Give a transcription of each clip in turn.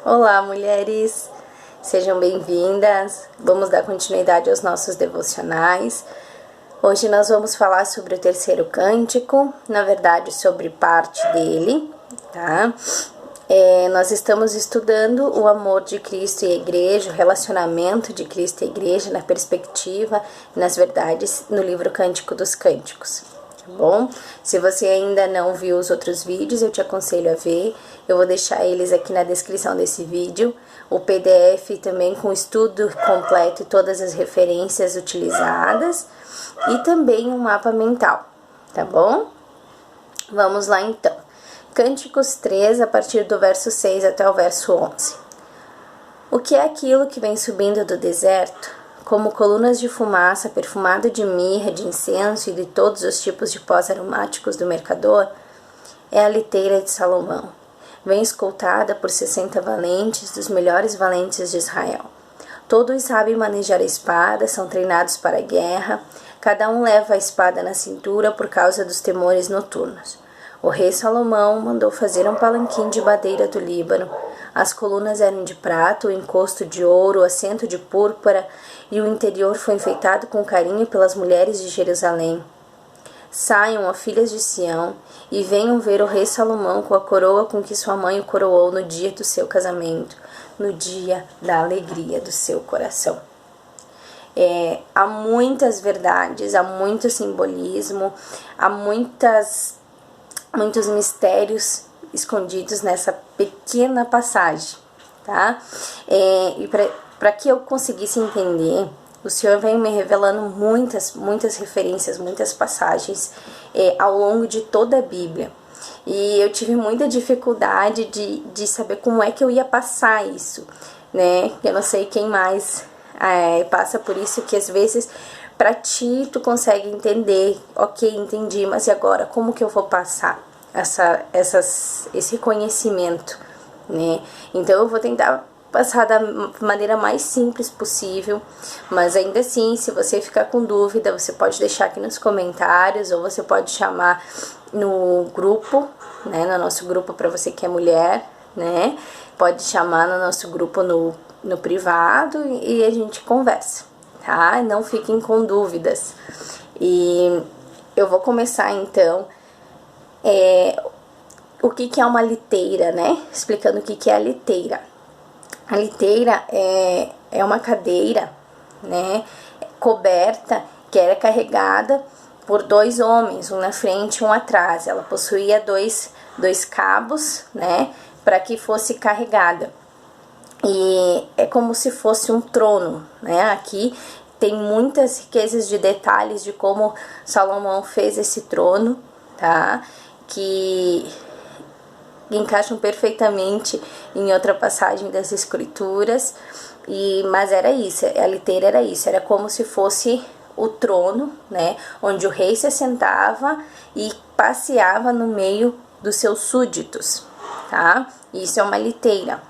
Olá, mulheres! Sejam bem-vindas. Vamos dar continuidade aos nossos devocionais. Hoje nós vamos falar sobre o terceiro cântico, na verdade sobre parte dele, tá? Nós estamos estudando o amor de Cristo e a igreja, o relacionamento de Cristo e a igreja na perspectiva e nas verdades no livro Cântico dos Cânticos. Tá bom? Se você ainda não viu os outros vídeos, eu te aconselho a ver. Eu vou deixar eles aqui na descrição desse vídeo. O PDF também com o estudo completo e todas as referências utilizadas. E também um mapa mental, tá bom? Vamos lá então. Cânticos 3, a partir do verso 6 até o verso 11. O que é aquilo que vem subindo do deserto? Como colunas de fumaça, perfumado de mirra, de incenso e de todos os tipos de pós aromáticos do mercador, é a liteira de Salomão. Vem escoltada por 60 valentes, dos melhores valentes de Israel. Todos sabem manejar a espada, são treinados para a guerra, cada um leva a espada na cintura por causa dos temores noturnos. O rei Salomão mandou fazer um palanquim de madeira do Líbano. As colunas eram de prata, o encosto de ouro, o assento de púrpura, e o interior foi enfeitado com carinho pelas mulheres de Jerusalém. Saiam, ó filhas de Sião, e venham ver o rei Salomão com a coroa com que sua mãe o coroou no dia do seu casamento, no dia da alegria do seu coração. Há muitas verdades, há muito simbolismo, há muitos mistérios escondidos nessa pequena passagem, tá? E para que eu conseguisse entender, o Senhor vem me revelando muitas referências, muitas passagens ao longo de toda a Bíblia. E eu tive muita dificuldade de saber como é que eu ia passar isso, né? Eu não sei quem mais passa por isso, que às vezes para ti tu consegue entender, ok, entendi, mas e agora? Como que eu vou passar esse conhecimento, né? Então eu vou tentar passar da maneira mais simples possível, mas ainda assim, se você ficar com dúvida, você pode deixar aqui nos comentários, ou você pode chamar no grupo, né, no nosso grupo para você que é mulher, né, pode chamar no nosso grupo no privado e a gente conversa, tá? Não fiquem com dúvidas. E eu vou começar então o que é uma liteira, né? Explicando o que é a liteira. A liteira é uma cadeira, né, coberta, que era carregada por dois homens, um na frente e um atrás. Ela possuía dois cabos, né, para que fosse carregada. E é como se fosse um trono, né? Aqui tem muitas riquezas de detalhes de como Salomão fez esse trono, tá? Que encaixam perfeitamente em outra passagem das escrituras, mas era isso, a liteira era isso, era como se fosse o trono, né, onde o rei se assentava e passeava no meio dos seus súditos, tá? Isso é uma liteira.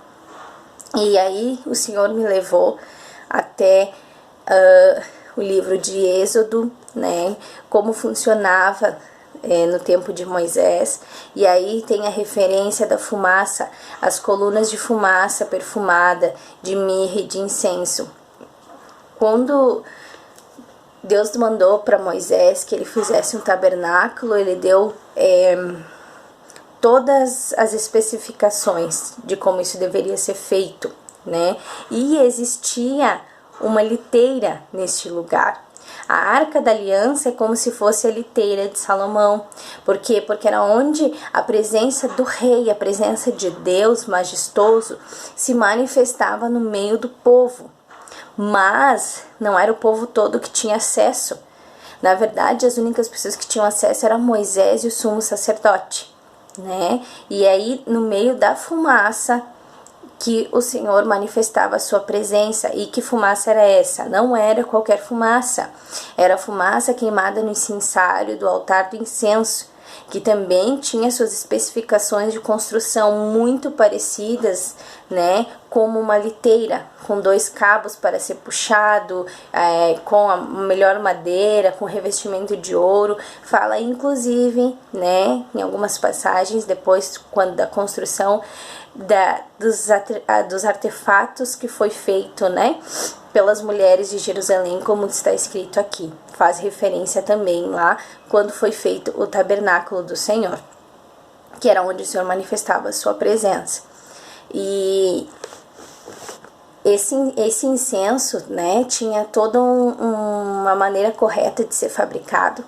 E aí o Senhor me levou até o livro de Êxodo, né, como funcionava no tempo de Moisés, e aí tem a referência da fumaça, as colunas de fumaça perfumada, de mirra e de incenso. Quando Deus mandou para Moisés que ele fizesse um tabernáculo, ele deu todas as especificações de como isso deveria ser feito, né? E existia uma liteira neste lugar. A Arca da Aliança é como se fosse a liteira de Salomão. Por quê? Porque era onde a presença do rei, a presença de Deus majestoso se manifestava no meio do povo. Mas não era o povo todo que tinha acesso. Na verdade, as únicas pessoas que tinham acesso eram Moisés e o sumo sacerdote, né? E aí, no meio da fumaça, que o Senhor manifestava a sua presença. E que fumaça era essa? Não era qualquer fumaça, era a fumaça queimada no incensário do altar do incenso, que também tinha suas especificações de construção muito parecidas, né, como uma liteira, com 2 cabos para ser puxado, com a melhor madeira, com revestimento de ouro. Fala inclusive, né, em algumas passagens, depois quando da construção dos artefatos que foi feito, né, pelas mulheres de Jerusalém, como está escrito aqui. Faz referência também lá quando foi feito o tabernáculo do Senhor, que era onde o Senhor manifestava a sua presença. E esse incenso, né, tinha toda uma maneira correta de ser fabricado,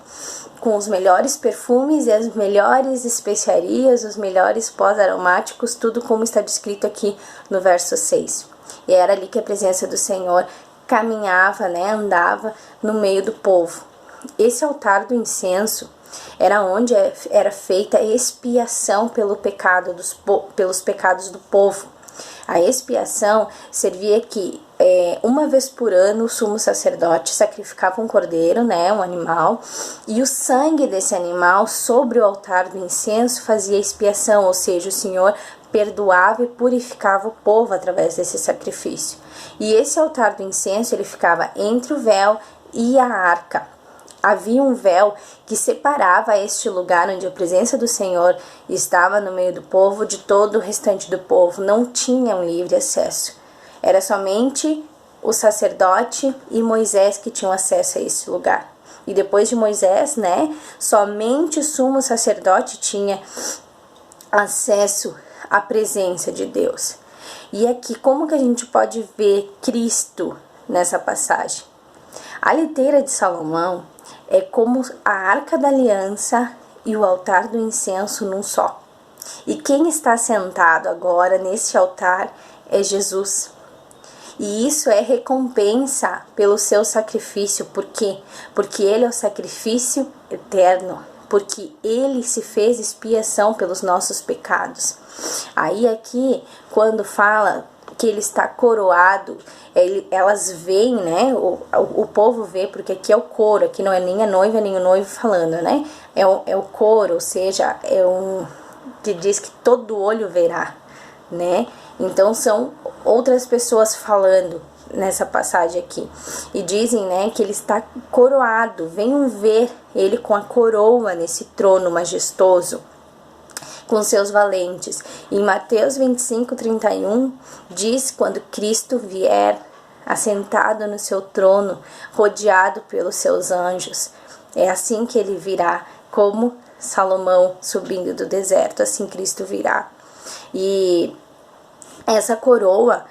com os melhores perfumes e as melhores especiarias, os melhores pós aromáticos, tudo como está descrito aqui no verso 6. E era ali que a presença do Senhor caminhava, né, andava no meio do povo. Esse altar do incenso era onde era feita a expiação pelos pecados do povo. A expiação servia que uma vez por ano o sumo sacerdote sacrificava um cordeiro, né, um animal, e o sangue desse animal sobre o altar do incenso fazia expiação, ou seja, o Senhor perdoava e purificava o povo através desse sacrifício. E esse altar do incenso ele ficava entre o véu e a arca. Havia um véu que separava este lugar onde a presença do Senhor estava no meio do povo de todo o restante do povo. Não tinham livre acesso. Era somente o sacerdote e Moisés que tinham acesso a esse lugar. E depois de Moisés, né, somente o sumo sacerdote tinha acesso à presença de Deus. E aqui, como que a gente pode ver Cristo nessa passagem? A liteira de Salomão é como a arca da aliança e o altar do incenso num só. E quem está sentado agora nesse altar é Jesus. E isso é recompensa pelo seu sacrifício. Por quê? Porque ele é o sacrifício eterno. Porque ele se fez expiação pelos nossos pecados. Aí aqui, quando fala que ele está coroado, elas veem, né, o povo vê, porque aqui é o coro, aqui não é nem a noiva nem o noivo falando, né, é o coro, ou seja, que diz que todo olho verá, né, então são outras pessoas falando nessa passagem aqui, e dizem, né, que ele está coroado, venham ver ele com a coroa nesse trono majestoso, com seus valentes. Em Mateus 25:31 diz quando Cristo vier assentado no seu trono, rodeado pelos seus anjos. É assim que ele virá, como Salomão subindo do deserto, assim Cristo virá. E essa coroa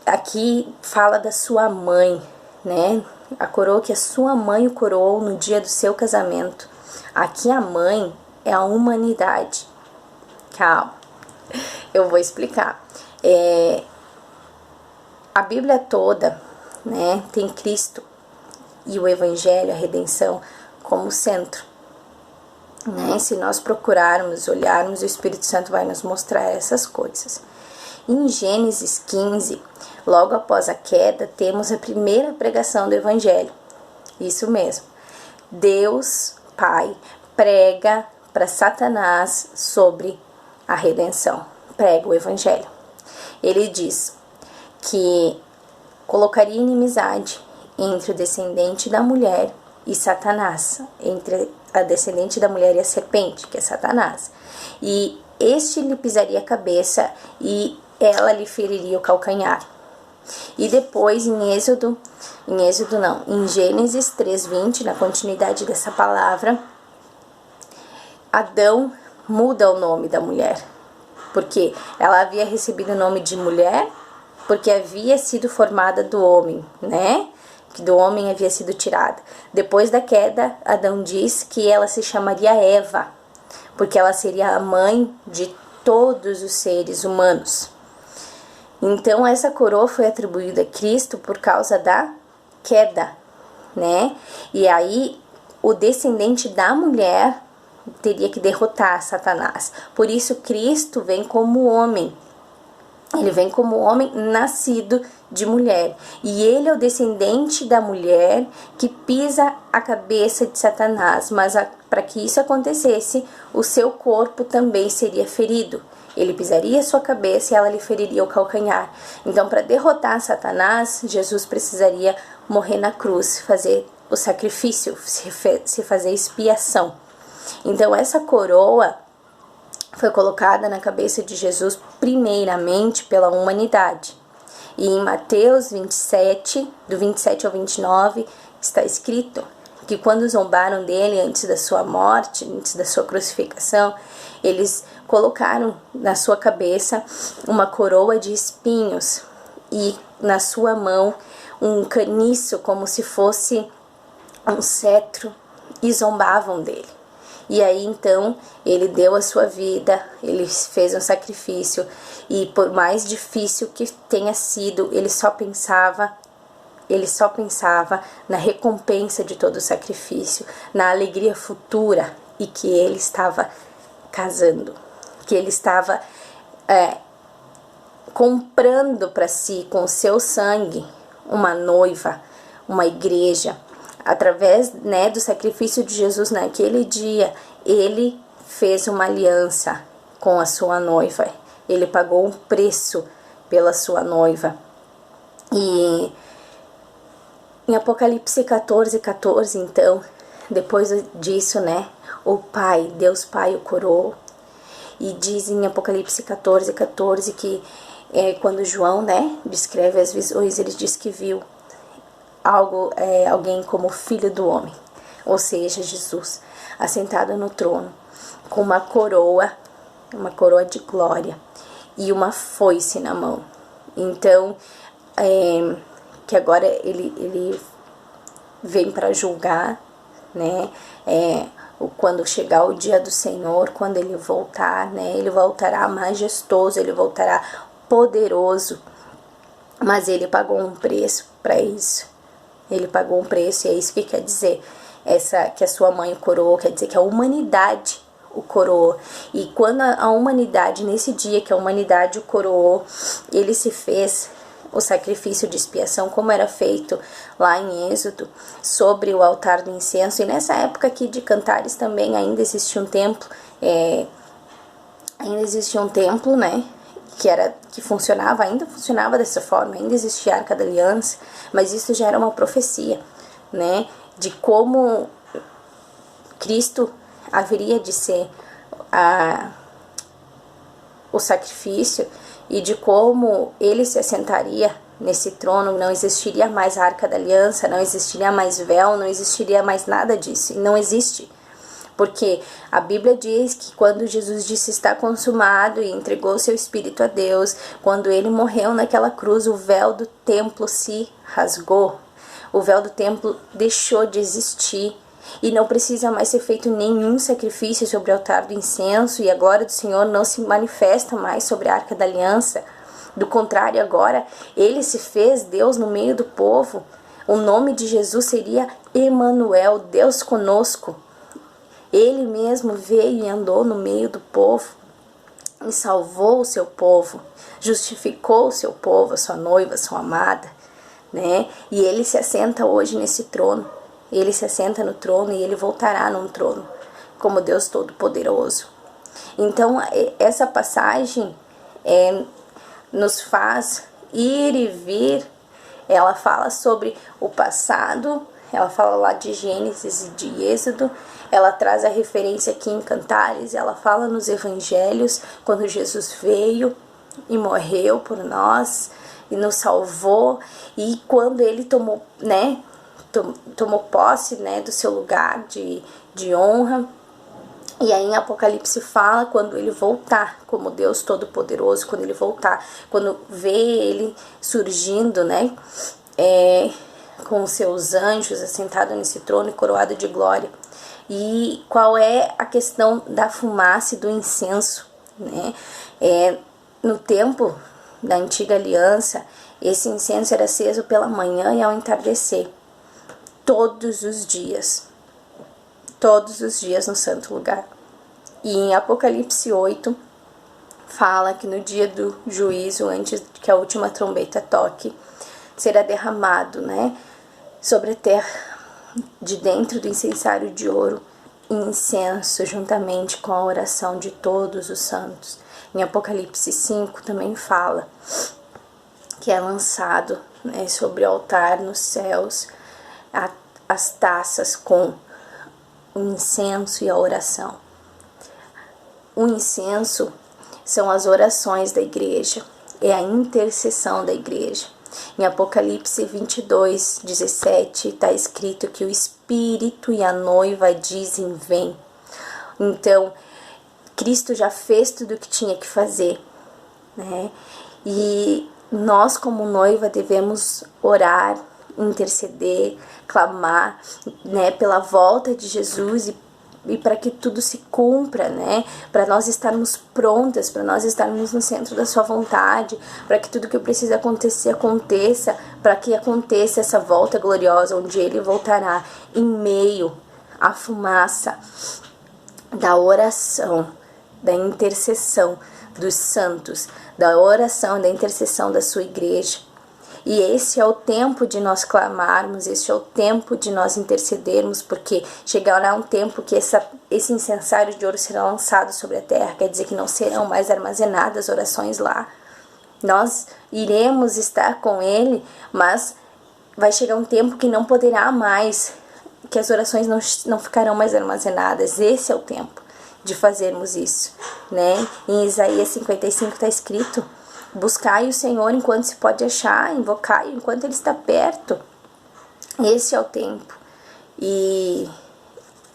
aqui fala da sua mãe, né? A coroa que a sua mãe o coroou no dia do seu casamento. Aqui a mãe é a humanidade. Calma, eu vou explicar. A Bíblia toda, né, tem Cristo e o Evangelho, a redenção, como centro. Né? Se nós procurarmos, olharmos, o Espírito Santo vai nos mostrar essas coisas. Em Gênesis 15, logo após a queda, temos a primeira pregação do Evangelho. Isso mesmo. Deus, Pai, prega para Satanás sobre a redenção. Prega o Evangelho. Ele diz que colocaria inimizade entre o descendente da mulher e Satanás, entre a descendente da mulher e a serpente, que é Satanás. E este lhe pisaria a cabeça e ela lhe feriria o calcanhar. E depois em Gênesis 3:20, na continuidade dessa palavra, Adão muda o nome da mulher, porque ela havia recebido o nome de mulher, porque havia sido formada do homem, né? Que do homem havia sido tirada. Depois da queda, Adão diz que ela se chamaria Eva, porque ela seria a mãe de todos os seres humanos. Então essa coroa foi atribuída a Cristo por causa da queda, né? E aí o descendente da mulher teria que derrotar Satanás. Por isso Cristo vem como homem. Ele vem como homem nascido de mulher. E ele é o descendente da mulher que pisa a cabeça de Satanás. Mas para que isso acontecesse, o seu corpo também seria ferido. Ele pisaria a sua cabeça e ela lhe feriria o calcanhar. Então, para derrotar Satanás, Jesus precisaria morrer na cruz, fazer o sacrifício, se fazer expiação. Então, essa coroa foi colocada na cabeça de Jesus primeiramente pela humanidade. E em Mateus 27, do 27 ao 29, está escrito que quando zombaram dele antes da sua morte, antes da sua crucificação, eles colocaram na sua cabeça uma coroa de espinhos e na sua mão um caniço como se fosse um cetro e zombavam dele. E aí então ele deu a sua vida, ele fez um sacrifício e por mais difícil que tenha sido, ele só pensava na recompensa de todo o sacrifício, na alegria futura e que ele estava casando, que ele estava comprando para si com o seu sangue uma noiva, uma igreja. Através, do sacrifício de Jesus naquele dia, ele fez uma aliança com a sua noiva. Ele pagou um preço pela sua noiva. E em Apocalipse 14, então, depois disso, o Pai, Deus Pai o coroou. E diz em Apocalipse 14 que quando João, descreve as visões, ele diz que viu alguém como filho do homem, ou seja, Jesus, assentado no trono, com uma coroa de glória e uma foice na mão. Então, que agora ele vem para julgar, quando chegar o dia do Senhor, quando ele voltar, ele voltará majestoso, ele voltará poderoso, mas ele pagou um preço para isso. Ele pagou um preço, e é isso que quer dizer, que a sua mãe o coroou, quer dizer que a humanidade o coroou. E quando a humanidade, nesse dia que a humanidade o coroou, ele se fez o sacrifício de expiação, como era feito lá em Êxodo, sobre o altar do incenso. E nessa época aqui de Cantares também ainda existia um templo, que ainda funcionava dessa forma, ainda existia a Arca da Aliança, mas isso já era uma profecia, de como Cristo haveria de ser o sacrifício e de como ele se assentaria nesse trono. Não existiria mais a Arca da Aliança, não existiria mais véu, não existiria mais nada disso, e não existe. Porque a Bíblia diz que quando Jesus disse está consumado e entregou seu espírito a Deus, quando ele morreu naquela cruz, o véu do templo se rasgou. O véu do templo deixou de existir e não precisa mais ser feito nenhum sacrifício sobre o altar do incenso, e a glória do Senhor não se manifesta mais sobre a Arca da Aliança. Do contrário, agora ele se fez Deus no meio do povo. O nome de Jesus seria Emanuel, Deus conosco. Ele mesmo veio e andou no meio do povo e salvou o seu povo, justificou o seu povo, a sua noiva, a sua amada, E ele se assenta hoje nesse trono. Ele se assenta no trono e ele voltará num trono como Deus Todo-Poderoso. Então, essa passagem nos faz ir e vir. Ela fala sobre o passado, ela fala lá de Gênesis e de Êxodo, ela traz a referência aqui em Cantares, ela fala nos Evangelhos, quando Jesus veio e morreu por nós e nos salvou, e quando ele tomou posse, do seu lugar de honra. E aí em Apocalipse fala quando ele voltar como Deus Todo-Poderoso, quando ele voltar, quando vê ele surgindo, com os seus anjos assentado nesse trono e coroado de glória. E qual é a questão da fumaça e do incenso, no tempo da antiga aliança, esse incenso era aceso pela manhã e ao entardecer, todos os dias no santo lugar. E em Apocalipse 8, fala que no dia do juízo, antes que a última trombeta toque, será derramado, né, sobre a terra, de dentro do incensário de ouro, incenso, juntamente com a oração de todos os santos. Em Apocalipse 5 também fala que é lançado, né, sobre o altar nos céus as taças com o incenso e a oração. O incenso são as orações da igreja, é a intercessão da igreja. Em Apocalipse 22, 17, está escrito que o Espírito e a noiva dizem: vem. Então, Cristo já fez tudo o que tinha que fazer, né? E nós, como noiva, devemos orar, interceder, clamar, né, pela volta de Jesus e para que tudo se cumpra, né? Para nós estarmos prontas, para nós estarmos no centro da sua vontade, para que tudo que precisa acontecer, aconteça, para que aconteça essa volta gloriosa, onde Ele voltará em meio à fumaça da oração, da intercessão dos santos, da oração, da intercessão da sua igreja. E esse é o tempo de nós clamarmos, esse é o tempo de nós intercedermos, porque chegará um tempo que esse incensário de ouro será lançado sobre a terra, quer dizer que não serão mais armazenadas orações lá. Nós iremos estar com Ele, mas vai chegar um tempo que não poderá mais, que as orações não ficarão mais armazenadas. Esse é o tempo de fazermos isso, né? Em Isaías 55 está escrito: buscai o Senhor enquanto se pode achar, invocai enquanto Ele está perto. Esse é o tempo. E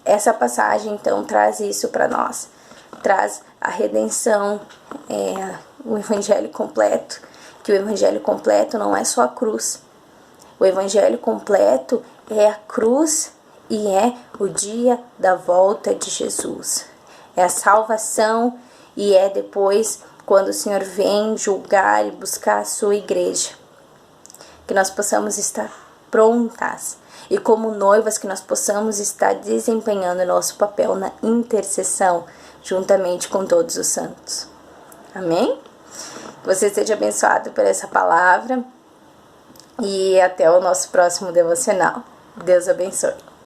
essa passagem, então, traz isso para nós. Traz a redenção, o evangelho completo. Que o evangelho completo não é só a cruz. O evangelho completo é a cruz e é o dia da volta de Jesus. É a salvação e é depois quando o Senhor vem julgar e buscar a sua igreja. Que nós possamos estar prontas e como noivas que nós possamos estar desempenhando nosso papel na intercessão juntamente com todos os santos. Amém? Que você seja abençoado por essa palavra e até o nosso próximo devocional. Deus abençoe.